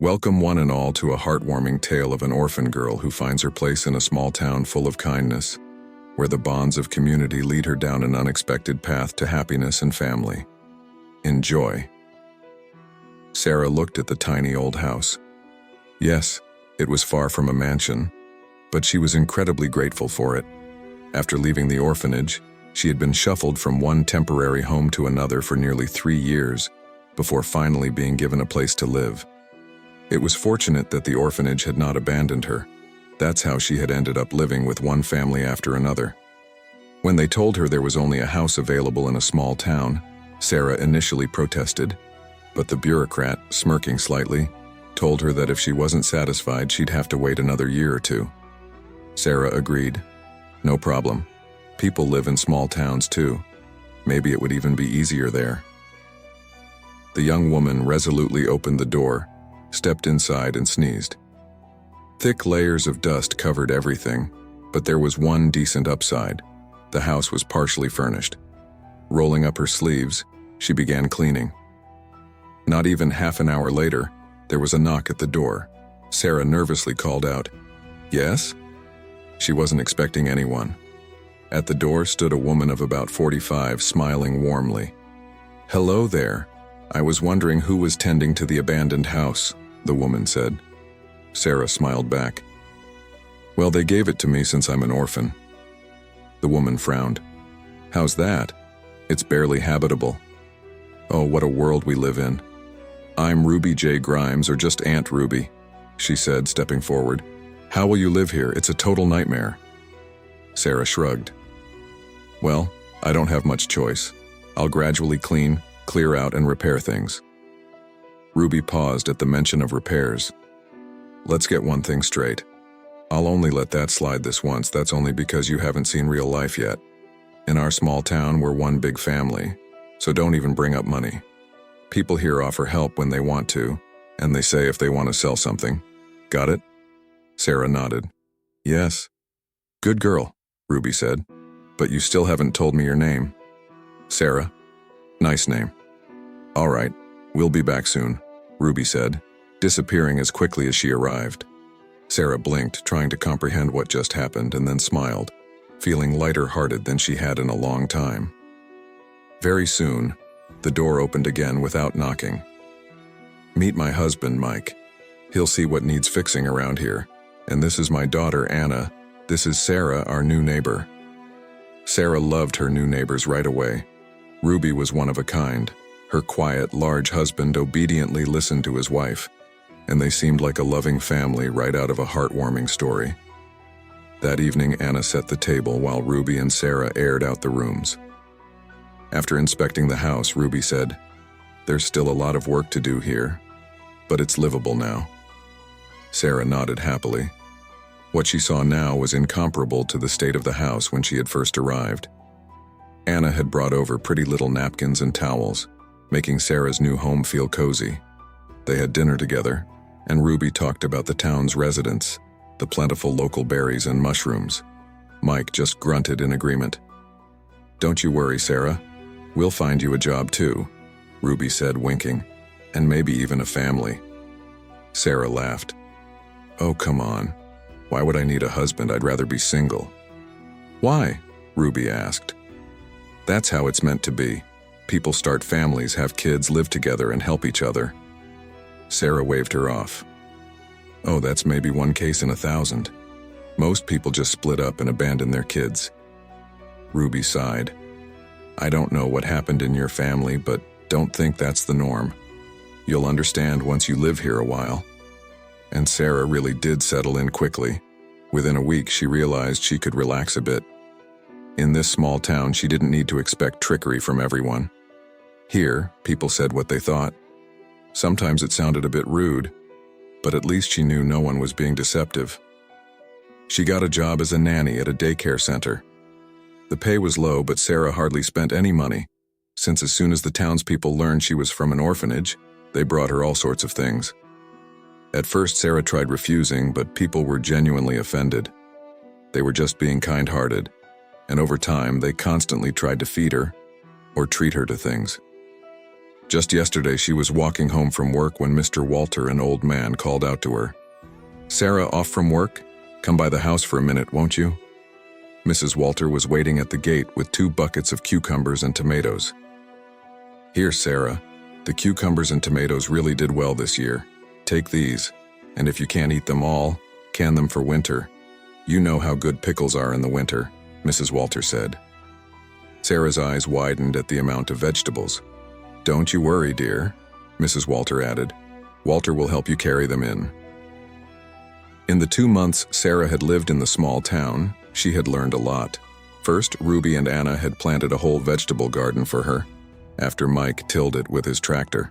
Welcome one and all to a heartwarming tale of an orphan girl who finds her place in a small town full of kindness, where the bonds of community lead her down an unexpected path to happiness and family. Enjoy. Sarah looked at the tiny old house. Yes, it was far from a mansion, but she was incredibly grateful for it. After leaving the orphanage, she had been shuffled from one temporary home to another for nearly 3 years, before finally being given a place to live. It was fortunate that the orphanage had not abandoned her. That's how she had ended up living with one family after another. When they told her there was only a house available in a small town, Sarah initially protested, but the bureaucrat, smirking slightly, told her that if she wasn't satisfied, she'd have to wait another year or two. Sarah agreed. No problem. People live in small towns too. Maybe it would even be easier there. The young woman resolutely opened the door, stepped inside and sneezed. Thick layers of dust covered everything, but there was one decent upside. The house was partially furnished. Rolling up her sleeves, she began cleaning. Not even half an hour later, there was a knock at the door. Sarah nervously called out, "Yes?" She wasn't expecting anyone. At the door stood a woman of about 45, smiling warmly. "Hello there. I was wondering who was tending to the abandoned house," the woman said. Sarah smiled back. "Well, they gave it to me since I'm an orphan." The woman frowned. "How's that? It's barely habitable." "Oh, what a world we live in. I'm Ruby J. Grimes, or just Aunt Ruby," she said, stepping forward. "How will you live here? It's a total nightmare." Sarah shrugged. "Well, I don't have much choice. I'll gradually clean, clear out, and repair things." Ruby paused at the mention of repairs. "Let's get one thing straight. I'll only let that slide this once. That's only because you haven't seen real life yet. In our small town, we're one big family, so don't even bring up money. People here offer help when they want to, and they say if they want to sell something. Got it?" Sarah nodded. "Yes." "Good girl," Ruby said. "But you still haven't told me your name." "Sarah." "Nice name." "All right, we'll be back soon," Ruby said, disappearing as quickly as she arrived. Sarah blinked, trying to comprehend what just happened, and then smiled, feeling lighter-hearted than she had in a long time. Very soon, the door opened again without knocking. "Meet my husband, Mike. He'll see what needs fixing around here. And this is my daughter, Anna. This is Sarah, our new neighbor." Sarah loved her new neighbors right away. Ruby was one of a kind. Her quiet, large husband obediently listened to his wife, and they seemed like a loving family right out of a heartwarming story. That evening, Anna set the table while Ruby and Sarah aired out the rooms. After inspecting the house, Ruby said, "There's still a lot of work to do here, but it's livable now." Sarah nodded happily. What she saw now was incomparable to the state of the house when she had first arrived. Anna had brought over pretty little napkins and towels, making Sarah's new home feel cozy. They had dinner together, and Ruby talked about the town's residents, the plentiful local berries and mushrooms. Mike just grunted in agreement. "Don't you worry, Sarah. We'll find you a job too," Ruby said, winking, "and maybe even a family." Sarah laughed. "Oh, come on. Why would I need a husband? I'd rather be single." "Why?" Ruby asked. "That's how it's meant to be. People start families, have kids, live together, and help each other." Sarah waved her off. "Oh, that's maybe one case in 1,000. Most people just split up and abandon their kids." Ruby sighed. "I don't know what happened in your family, but don't think that's the norm. You'll understand once you live here a while." And Sarah really did settle in quickly. Within a week, she realized she could relax a bit. In this small town, she didn't need to expect trickery from everyone. Here, people said what they thought. Sometimes it sounded a bit rude, but at least she knew no one was being deceptive. She got a job as a nanny at a daycare center. The pay was low, but Sarah hardly spent any money, since as soon as the townspeople learned she was from an orphanage, they brought her all sorts of things. At first, Sarah tried refusing, but people were genuinely offended. They were just being kind-hearted, and over time, they constantly tried to feed her or treat her to things. Just yesterday she was walking home from work when Mr. Walter, an old man, called out to her. "Sarah, off from work? Come by the house for a minute, won't you?" Mrs. Walter was waiting at the gate with 2 buckets of cucumbers and tomatoes. "Here, Sarah, the cucumbers and tomatoes really did well this year. Take these, and if you can't eat them all, can them for winter. You know how good pickles are in the winter," Mrs. Walter said. Sarah's eyes widened at the amount of vegetables. "Don't you worry, dear," Mrs. Walter added. "Walter will help you carry them in." In the 2 months Sarah had lived in the small town, she had learned a lot. First, Ruby and Anna had planted a whole vegetable garden for her, after Mike tilled it with his tractor.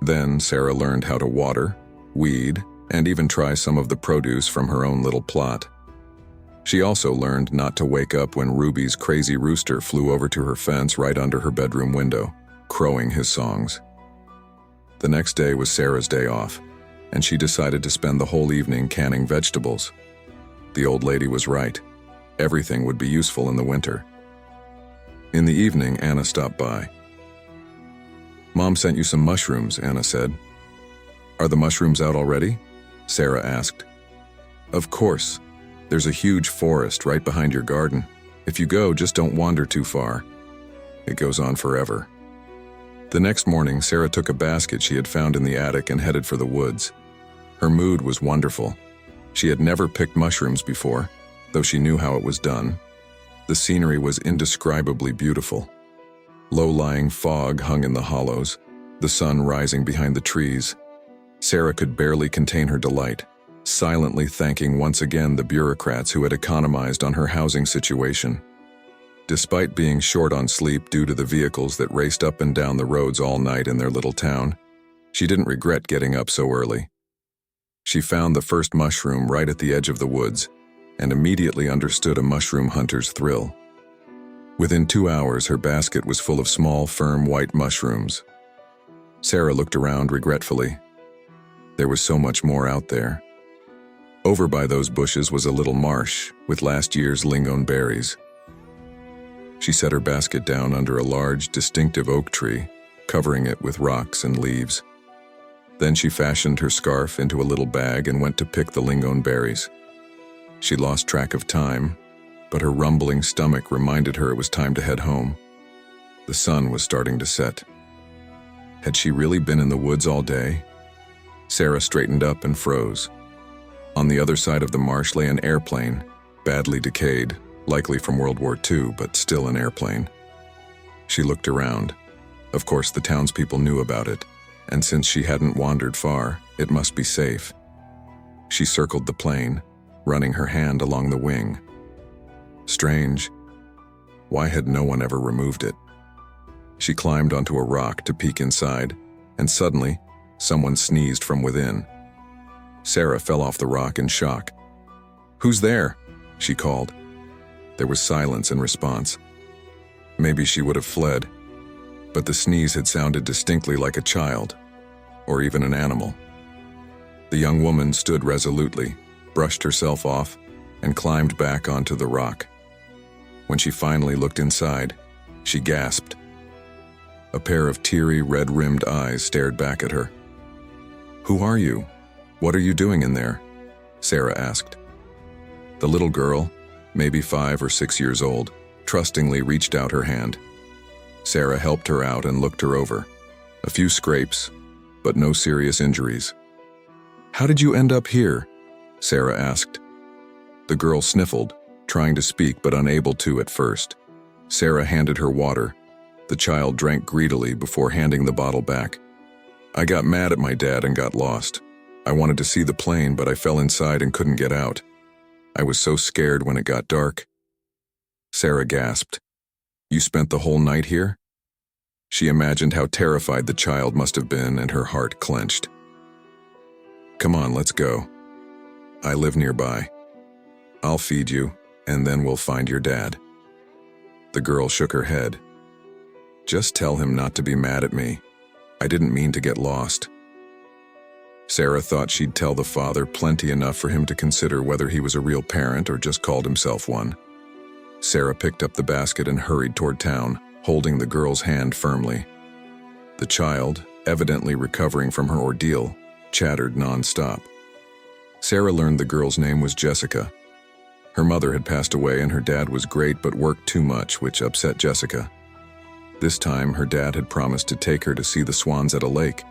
Then Sarah learned how to water, weed, and even try some of the produce from her own little plot. She also learned not to wake up when Ruby's crazy rooster flew over to her fence right under her bedroom window, crowing his songs. The next day was Sarah's day off, and she decided to spend the whole evening canning vegetables. The old lady was right. Everything would be useful in the winter. In the evening, Anna stopped by. "Mom sent you some mushrooms," Anna said. "Are the mushrooms out already?" Sarah asked. "Of course. There's a huge forest right behind your garden. If you go, just don't wander too far. It goes on forever." The next morning, Sarah took a basket she had found in the attic and headed for the woods. Her mood was wonderful. She had never picked mushrooms before, though she knew how it was done. The scenery was indescribably beautiful. Low-lying fog hung in the hollows, the sun rising behind the trees. Sarah could barely contain her delight, silently thanking once again the bureaucrats who had economized on her housing situation. Despite being short on sleep due to the vehicles that raced up and down the roads all night in their little town, she didn't regret getting up so early. She found the first mushroom right at the edge of the woods and immediately understood a mushroom hunter's thrill. Within 2 hours, her basket was full of small, firm white mushrooms. Sarah looked around regretfully. There was so much more out there. Over by those bushes was a little marsh with last year's lingon berries. She set her basket down under a large, distinctive oak tree, covering it with rocks and leaves. Then she fashioned her scarf into a little bag and went to pick the lingon berries. She lost track of time, but her rumbling stomach reminded her it was time to head home. The sun was starting to set. Had she really been in the woods all day? Sarah straightened up and froze. On the other side of the marsh lay an airplane, badly decayed, likely from World War II, but still an airplane. She looked around. Of course, the townspeople knew about it, and since she hadn't wandered far, it must be safe. She circled the plane, running her hand along the wing. Strange. Why had no one ever removed it? She climbed onto a rock to peek inside, and suddenly, someone sneezed from within. Sarah fell off the rock in shock. "Who's there?" she called. There was silence in response. Maybe she would have fled, but the sneeze had sounded distinctly like a child, or even an animal. The young woman stood resolutely, brushed herself off, and climbed back onto the rock. When she finally looked inside, she gasped. A pair of teary, red-rimmed eyes stared back at her. "Who are you? What are you doing in there?" Sarah asked. The little girl, maybe 5 or 6 years old, trustingly reached out her hand. Sarah helped her out and looked her over. A few scrapes, but no serious injuries. "How did you end up here?" Sarah asked. The girl sniffled, trying to speak but unable to at first. Sarah handed her water. The child drank greedily before handing the bottle back. "I got mad at my dad and got lost. I wanted to see the plane, but I fell inside and couldn't get out. I was so scared when it got dark." Sarah gasped. "You spent the whole night here?" She imagined how terrified the child must have been, and her heart clenched. "Come on, let's go. I live nearby. I'll feed you, and then we'll find your dad." The girl shook her head. "Just tell him not to be mad at me. I didn't mean to get lost." Sarah thought she'd tell the father plenty enough for him to consider whether he was a real parent or just called himself one. Sarah picked up the basket and hurried toward town, holding the girl's hand firmly. The child, evidently recovering from her ordeal, chattered non-stop. Sarah learned the girl's name was Jessica. Her mother had passed away and her dad was great but worked too much, which upset Jessica. This time, her dad had promised to take her to see the swans at a lake,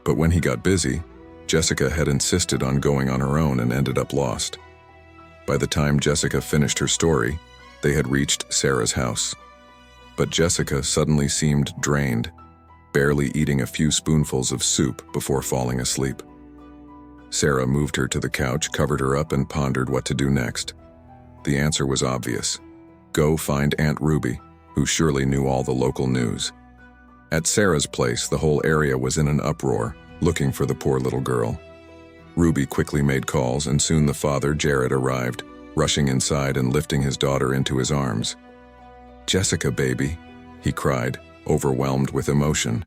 but when he got busy, Jessica had insisted on going on her own and ended up lost. By the time Jessica finished her story, they had reached Sarah's house. But Jessica suddenly seemed drained, barely eating a few spoonfuls of soup before falling asleep. Sarah moved her to the couch, covered her up, and pondered what to do next. The answer was obvious. Go find Aunt Ruby, who surely knew all the local news. At Sarah's place, the whole area was in an uproar, looking for the poor little girl. Ruby quickly made calls, and soon the father, Jared, arrived, rushing inside and lifting his daughter into his arms. "Jessica, baby," he cried, overwhelmed with emotion.